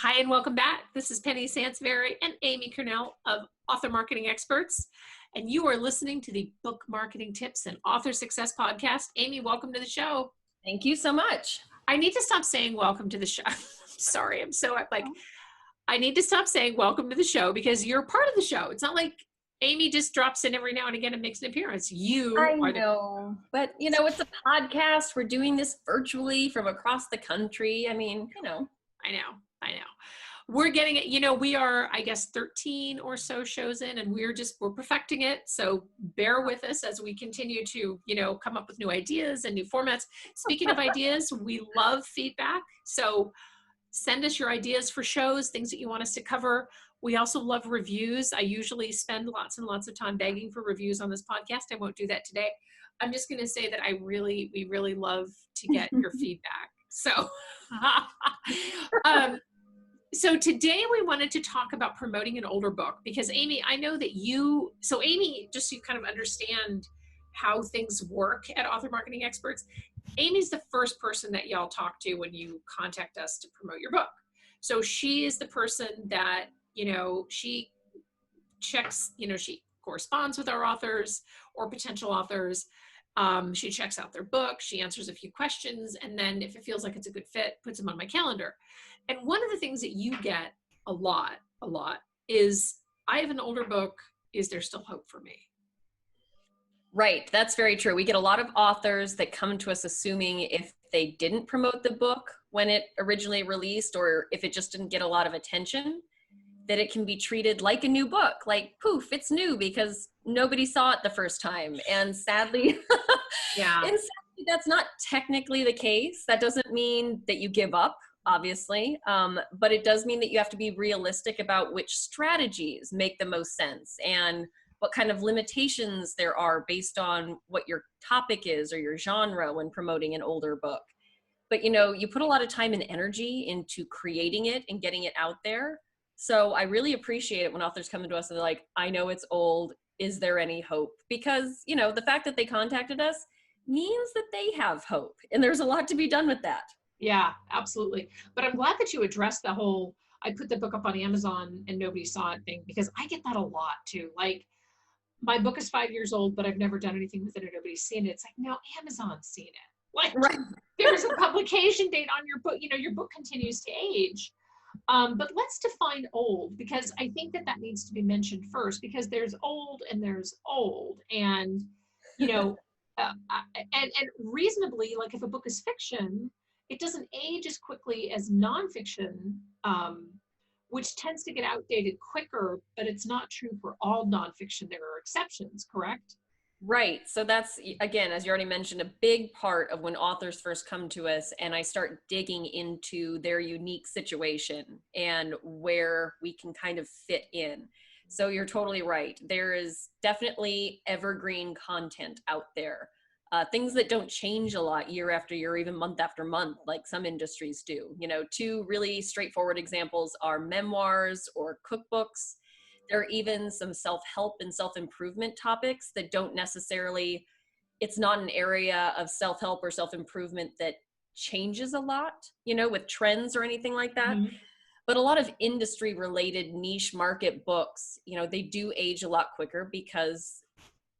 Hi, and welcome back. This is Penny Sansbury and Amy Cornell of Author Marketing Experts, and you are listening to the Book Marketing Tips and Author Success Podcast. Amy, welcome to the show. Thank you so much. I need to stop saying welcome to the show. Sorry, I'm so like, I need to stop saying welcome to the show because you're part of the show. It's not like Amy just drops in every now and again and makes an appearance. I know, but it's a podcast. We're doing this virtually from across the country. I mean, I know. We're getting it. We are, I guess, 13 or so shows in, and we're perfecting it. So bear with us as we continue to, come up with new ideas and new formats. Speaking of ideas, we love feedback. So send us your ideas for shows, things that you want us to cover. We also love reviews. I usually spend lots and lots of time begging for reviews on this podcast. I won't do that today. I'm just going to say that we really love to get your feedback. So, so today we wanted to talk about promoting an older book because Amy, I know that Amy, just so you kind of understand how things work at Author Marketing Experts, Amy's the first person that y'all talk to when you contact us to promote your book. So she is the person that, she checks, she corresponds with our authors or potential authors. She checks out their book, she answers a few questions, and then if it feels like it's a good fit, puts them on my calendar. And one of the things that you get a lot is, I have an older book, is there still hope for me? Right, that's very true. We get a lot of authors that come to us assuming if they didn't promote the book when it originally released, or if it just didn't get a lot of attention, that it can be treated like a new book, like poof, it's new because nobody saw it the first time. And sadly, that's not technically the case. That doesn't mean that you give up, obviously, but it does mean that you have to be realistic about which strategies make the most sense and what kind of limitations there are based on what your topic is or your genre when promoting an older book. But you put a lot of time and energy into creating it and getting it out there. So I really appreciate it when authors come to us and they're like, I know it's old. Is there any hope? Because, the fact that they contacted us means that they have hope. And there's a lot to be done with that. Yeah, absolutely. But I'm glad that you addressed the whole, I put the book up on Amazon and nobody saw it thing, because I get that a lot too. Like, my book is 5 years old, but I've never done anything with it and nobody's seen it. It's like, no, Amazon's seen it. Like, right. There's a publication date on your book. Your book continues to age. But let's define old, because I think that needs to be mentioned first, because there's old and there's old. And, and reasonably, like if a book is fiction, it doesn't age as quickly as nonfiction, which tends to get outdated quicker, but it's not true for all nonfiction. There are exceptions, correct? Right. So that's, again, as you already mentioned, a big part of when authors first come to us and I start digging into their unique situation and where we can kind of fit in. So you're totally right. There is definitely evergreen content out there. Things that don't change a lot year after year, even month after month, like some industries do. Two really straightforward examples are memoirs or cookbooks. There are even some self-help and self-improvement topics that don't necessarily, it's not an area of self-help or self-improvement that changes a lot, with trends or anything like that. Mm-hmm. But a lot of industry-related niche market books, they do age a lot quicker because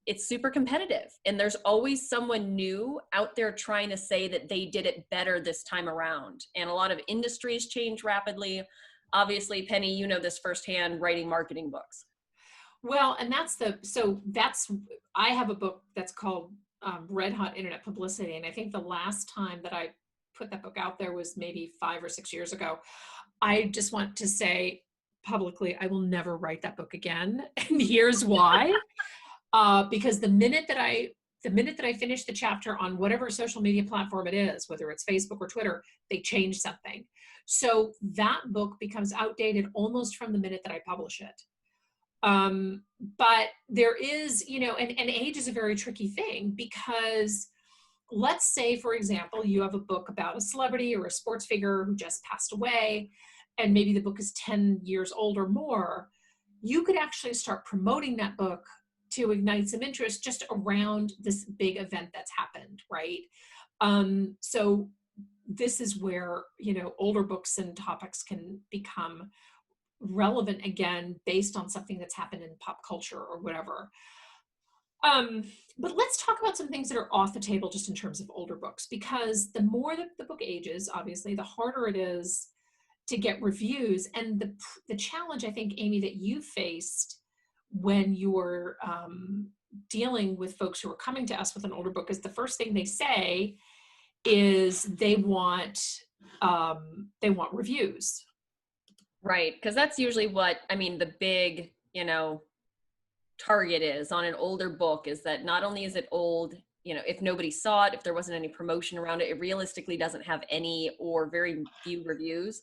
it's super competitive. And there's always someone new out there trying to say that they did it better this time around. And a lot of industries change rapidly. Obviously, Penny, you know this firsthand, writing marketing books. Well, and I have a book that's called Red Hot Internet Publicity. And I think the last time that I put that book out there was maybe 5 or 6 years ago. I just want to say publicly, I will never write that book again. And here's why. Because the minute that I finish the chapter on whatever social media platform it is, whether it's Facebook or Twitter, they change something. So that book becomes outdated almost from the minute that I publish it. But there is, and age is a very tricky thing, because let's say, for example, you have a book about a celebrity or a sports figure who just passed away, and maybe the book is 10 years old or more. You could actually start promoting that book to ignite some interest just around this big event that's happened, right? So this is where, older books and topics can become relevant again based on something that's happened in pop culture or whatever. But let's talk about some things that are off the table just in terms of older books, because the more that the book ages, obviously, the harder it is to get reviews. And the challenge, I think, Amy, that you faced when you were dealing with folks who are coming to us with an older book is the first thing they say is they want reviews. Right, because that's usually what, I mean, the big, target is on an older book, is that not only is it old, if nobody saw it, if there wasn't any promotion around it, it realistically doesn't have any or very few reviews.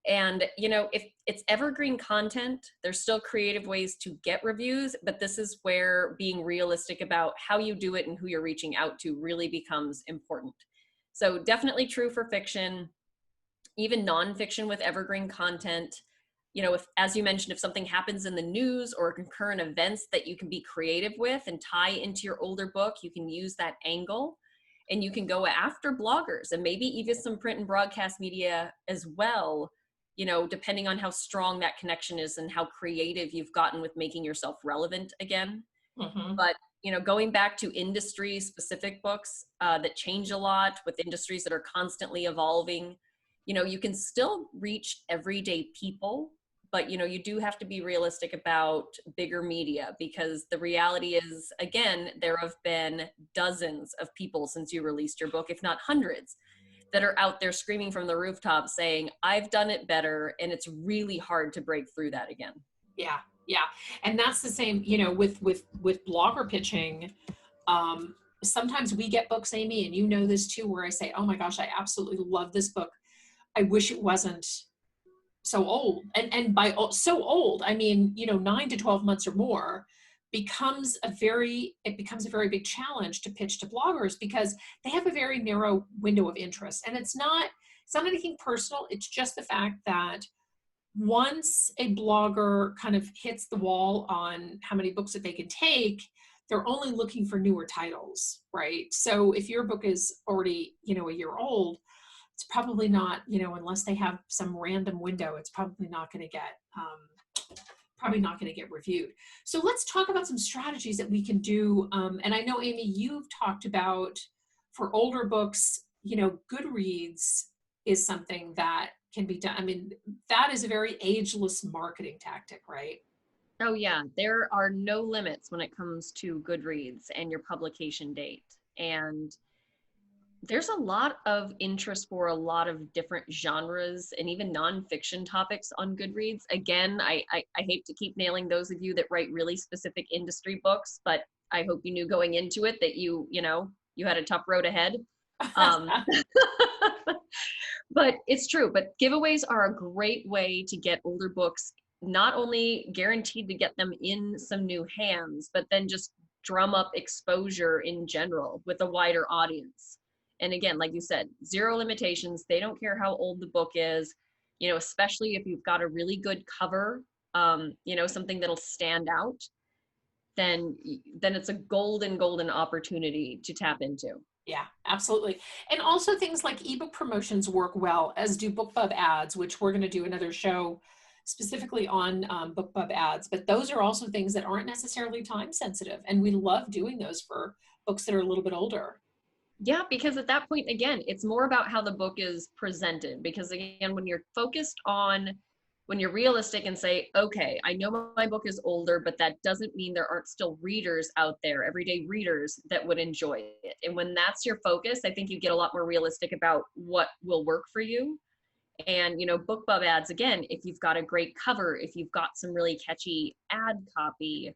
And, if it's evergreen content, there's still creative ways to get reviews, but this is where being realistic about how you do it and who you're reaching out to really becomes important. So definitely true for fiction, even nonfiction with evergreen content. If, as you mentioned, if something happens in the news or concurrent events that you can be creative with and tie into your older book, you can use that angle, and you can go after bloggers and maybe even some print and broadcast media as well, depending on how strong that connection is and how creative you've gotten with making yourself relevant again. Mm-hmm. But, going back to industry specific books that change a lot, with industries that are constantly evolving, you can still reach everyday people, but, you do have to be realistic about bigger media, because the reality is, again, there have been dozens of people since you released your book, if not hundreds, that are out there screaming from the rooftops saying, I've done it better. And it's really hard to break through that again. Yeah. Yeah. And that's the same, with blogger pitching. Sometimes we get books, Amy, and this too, where I say, oh my gosh, I absolutely love this book. I wish it wasn't so old. And by so old, I mean, 9 to 12 months or more becomes a very big challenge to pitch to bloggers, because they have a very narrow window of interest. And it's not anything personal. It's just the fact that once a blogger kind of hits the wall on how many books that they can take, they're only looking for newer titles, right? So if your book is already, a year old, it's probably not, unless they have some random window, it's probably not going to get reviewed. So let's talk about some strategies that we can do. And I know, Amy, you've talked about, for older books, Goodreads is something that can be done. I mean, that is a very ageless marketing tactic, right? Oh yeah, there are no limits when it comes to Goodreads and your publication date. And there's a lot of interest for a lot of different genres and even nonfiction topics on Goodreads. Again, I hate to keep nailing those of you that write really specific industry books, but I hope you knew going into it that you had a tough road ahead. But it's true. But giveaways are a great way to get older books, not only guaranteed to get them in some new hands, but then just drum up exposure in general with a wider audience. And again, like you said, zero limitations. They don't care how old the book is, especially if you've got a really good cover, something that'll stand out, then it's a golden opportunity to tap into. Yeah, absolutely. And also things like ebook promotions work well, as do BookBub ads, which we're going to do another show specifically on BookBub ads. But those are also things that aren't necessarily time sensitive. And we love doing those for books that are a little bit older. Yeah, because at that point, again, it's more about how the book is presented. Because again, when you're realistic and say, okay, I know my book is older, but that doesn't mean there aren't still readers out there, everyday readers that would enjoy it. And when that's your focus, I think you get a lot more realistic about what will work for you. And, BookBub ads, again, if you've got a great cover, if you've got some really catchy ad copy,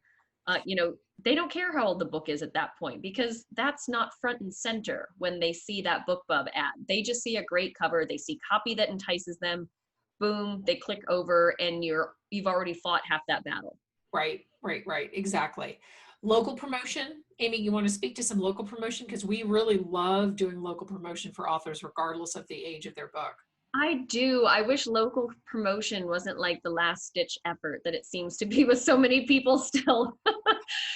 they don't care how old the book is at that point, because that's not front and center when they see that BookBub ad. They just see a great cover. They see copy that entices them. Boom, they click over, and you've already fought half that battle. Right. Exactly. Local promotion. Amy, you want to speak to some local promotion? Because we really love doing local promotion for authors, regardless of the age of their book. I do. I wish local promotion wasn't like the last ditch effort that it seems to be with so many people still.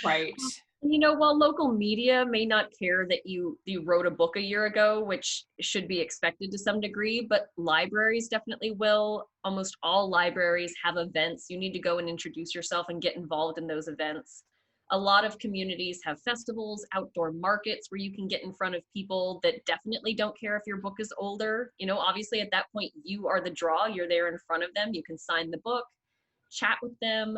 Right. While local media may not care that you wrote a book a year ago, which should be expected to some degree, but libraries definitely will. Almost all libraries have events. You need to go and introduce yourself and get involved in those events. A lot of communities have festivals, outdoor markets where you can get in front of people that definitely don't care if your book is older. Obviously at that point you are the draw. You're there in front of them. You can sign the book, chat with them.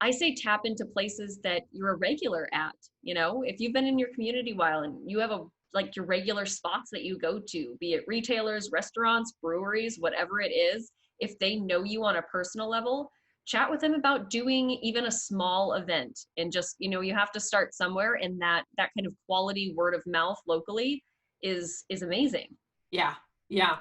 I say tap into places that you're a regular at. If you've been in your community a while and you have like your regular spots that you go to, be it retailers, restaurants, breweries, whatever it is, if they know you on a personal level, chat with them about doing even a small event. And just, you have to start somewhere, and that kind of quality word of mouth locally is amazing. Yeah, yeah.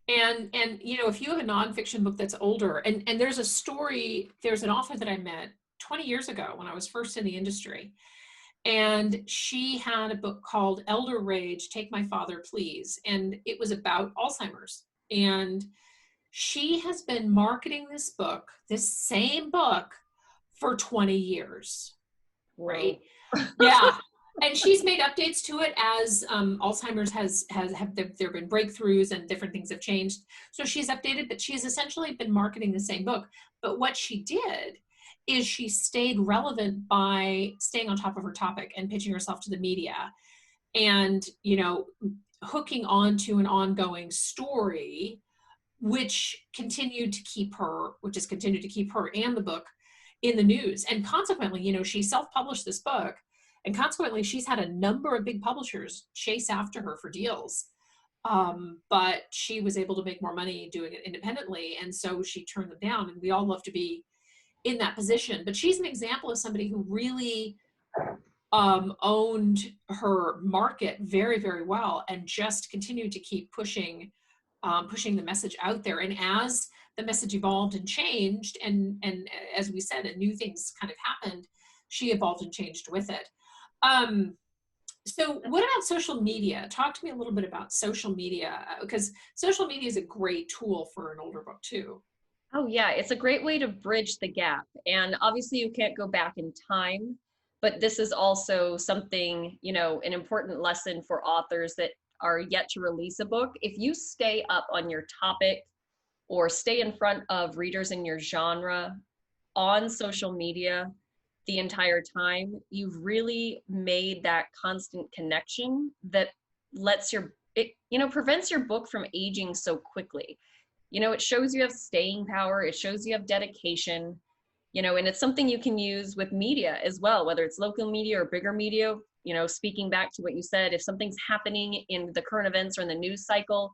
And if you have a nonfiction book that's older, and there's a story, there's an author that I met 20 years ago when I was first in the industry, and she had a book called Elder Rage, Take My Father Please, and it was about Alzheimer's. And she has been marketing this same book, for 20 years, Whoa. right? Yeah. And she's made updates to it as Alzheimer's there have been breakthroughs and different things have changed. So she's updated, but she's essentially been marketing the same book. But what she did is she stayed relevant by staying on top of her topic and pitching herself to the media, and hooking onto an ongoing story, which has continued to keep her and the book in the news. And consequently, she self-published this book, and consequently she's had a number of big publishers chase after her for deals. But she was able to make more money doing it independently, and so she turned them down. And we all love to be in that position. But she's an example of somebody who really owned her market very, very well, and just continued to keep pushing the message out there. And as the message evolved and changed, and as we said, and new things kind of happened, she evolved and changed with it. So what about social media? Talk to me a little bit about social media, because social media is a great tool for an older book too. Oh, yeah, it's a great way to bridge the gap. And obviously, you can't go back in time, but this is also something, an important lesson for authors that are yet to release a book. If you stay up on your topic or stay in front of readers in your genre on social media the entire time, you've really made that constant connection that prevents your book from aging so quickly. It shows you have staying power, it shows you have dedication, and it's something you can use with media as well, whether it's local media or bigger media. Speaking back to what you said, if something's happening in the current events or in the news cycle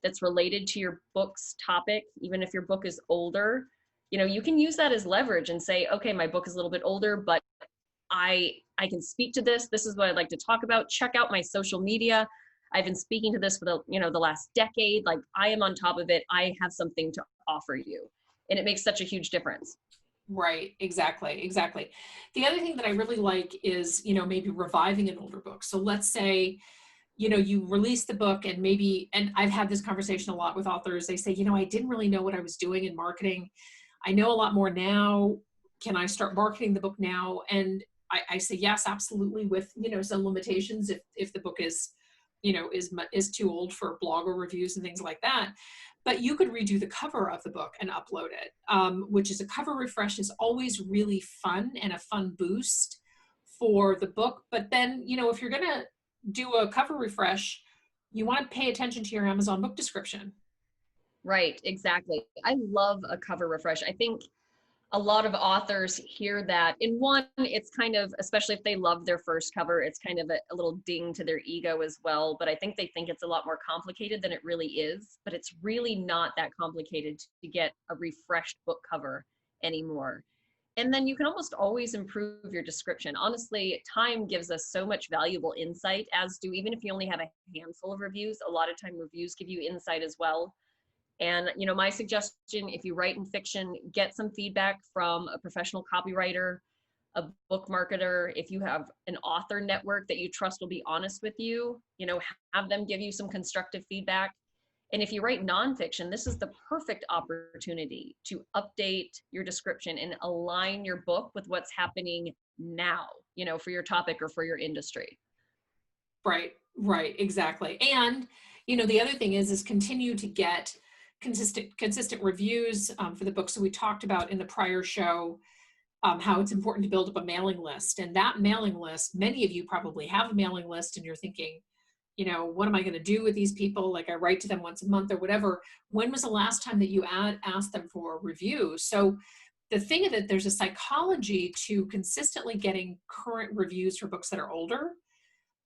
that's related to your book's topic, even if your book is older, you can use that as leverage and say, okay, my book is a little bit older, but I can speak to this. This is what I'd like to talk about. Check out my social media. I've been speaking to this for the last decade. Like, I am on top of it. I have something to offer you. And it makes such a huge difference. Right, exactly. The other thing that I really like is, maybe reviving an older book. So let's say, you release the book, and I've had this conversation a lot with authors. They say, I didn't really know what I was doing in marketing. I know a lot more now. Can I start marketing the book now? And I say, yes, absolutely, with, some limitations if the book is, is too old for blogger reviews and things like that. But you could redo the cover of the book and upload it, which is a cover refresh is always really fun and a fun boost for the book. But then, if you're going to do a cover refresh, you want to pay attention to your Amazon book description. Right, exactly. I love a cover refresh. I think a lot of authors hear that. In one, it's kind of, especially if they love their first cover, it's kind of a little ding to their ego as well. But I think they think it's a lot more complicated than it really is. But it's really not that complicated to get a refreshed book cover anymore. And then you can almost always improve your description. Honestly, time gives us so much valuable insight, as do, even if you only have a handful of reviews, a lot of time reviews give you insight as well. And, my suggestion, if you write in fiction, get some feedback from a professional copywriter, a book marketer. If you have an author network that you trust will be honest with you, have them give you some constructive feedback. And if you write nonfiction, this is the perfect opportunity to update your description and align your book with what's happening now, for your topic or for your industry. Right, right, exactly. And, the other thing is continue to get consistent reviews for the book. So we talked about in the prior show how it's important to build up a mailing list. And that mailing list, many of you probably have a mailing list and you're thinking, what am I going to do with these people? Like I write to them once a month or whatever. When was the last time that you asked them for a review? So the thing of it, there's a psychology to consistently getting current reviews for books that are older.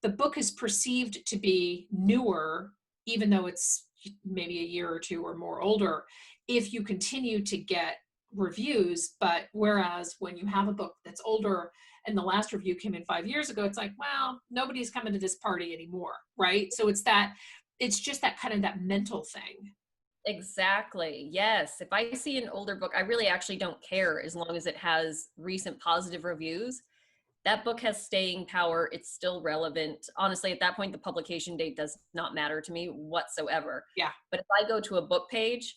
The book is perceived to be newer, even though it's maybe a year or two or more older, if you continue to get reviews. But whereas when you have a book that's older and the last review came in 5 years ago, it's like, well, nobody's coming to this party anymore, right? So it's just that kind of that mental thing. Exactly. Yes. If I see an older book, I really actually don't care as long as it has recent positive reviews. That book has staying power. It's still relevant. Honestly, at that point, the publication date does not matter to me whatsoever. Yeah. But if I go to a book page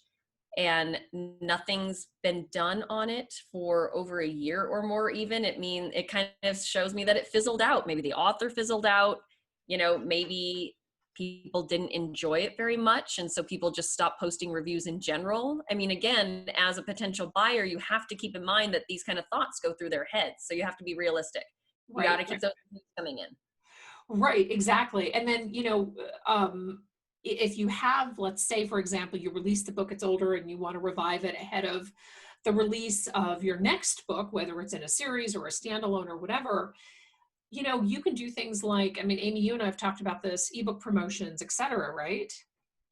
and nothing's been done on it for over a year or more, even, it kind of shows me that it fizzled out. Maybe the author fizzled out, maybe people didn't enjoy it very much. And so people just stopped posting reviews in general. I mean, again, as a potential buyer, you have to keep in mind that these kind of thoughts go through their heads. So you have to be realistic. You got to keep those coming in. Right, exactly. And then, if you have, let's say, for example, you release the book, it's older, and you want to revive it ahead of the release of your next book, whether it's in a series or a standalone or whatever, you can do things like, I mean, Amy, you and I have talked about this, ebook promotions, et cetera, right?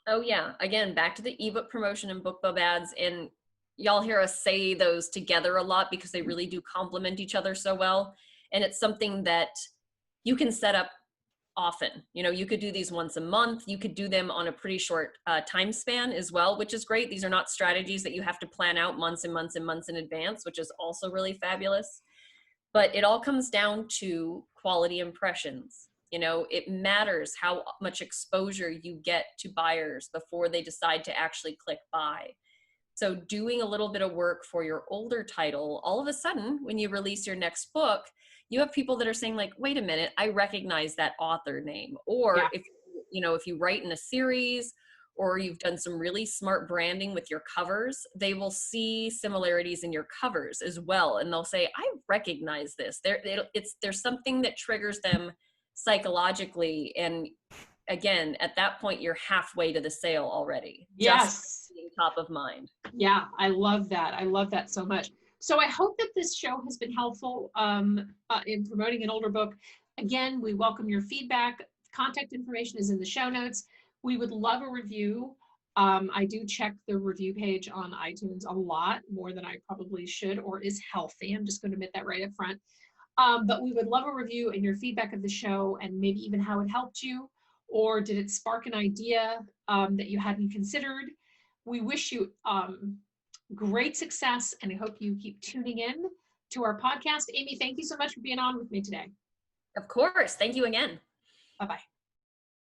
Oh, yeah. Again, back to the ebook promotion and BookBub ads. And y'all hear us say those together a lot because they really do complement each other so well. And it's something that you can set up often. You could do these once a month. You could do them on a pretty short time span as well, which is great. These are not strategies that you have to plan out months and months and months in advance, which is also really fabulous. But it all comes down to quality impressions. It matters how much exposure you get to buyers before they decide to actually click buy. So doing a little bit of work for your older title, all of a sudden, when you release your next book, you have people that are saying like, wait a minute, I recognize that author name. Or Yeah. if you write in a series or you've done some really smart branding with your covers, they will see similarities in your covers as well. And they'll say, I recognize this. There's something that triggers them psychologically. And again, at that point, you're halfway to the sale already. Yes. Just being top of mind. Yeah, I love that. I love that so much. So I hope that this show has been helpful in promoting an older book. Again, we welcome your feedback. Contact information is in the show notes. We would love a review. I do check the review page on iTunes a lot, more than I probably should or is healthy. I'm just going to admit that right up front. But we would love a review and your feedback of the show and maybe even how it helped you, or did it spark an idea that you hadn't considered? We wish you great success, and I hope you keep tuning in to our podcast. Amy, thank you so much for being on with me today. Of course. Thank you again. Bye-bye.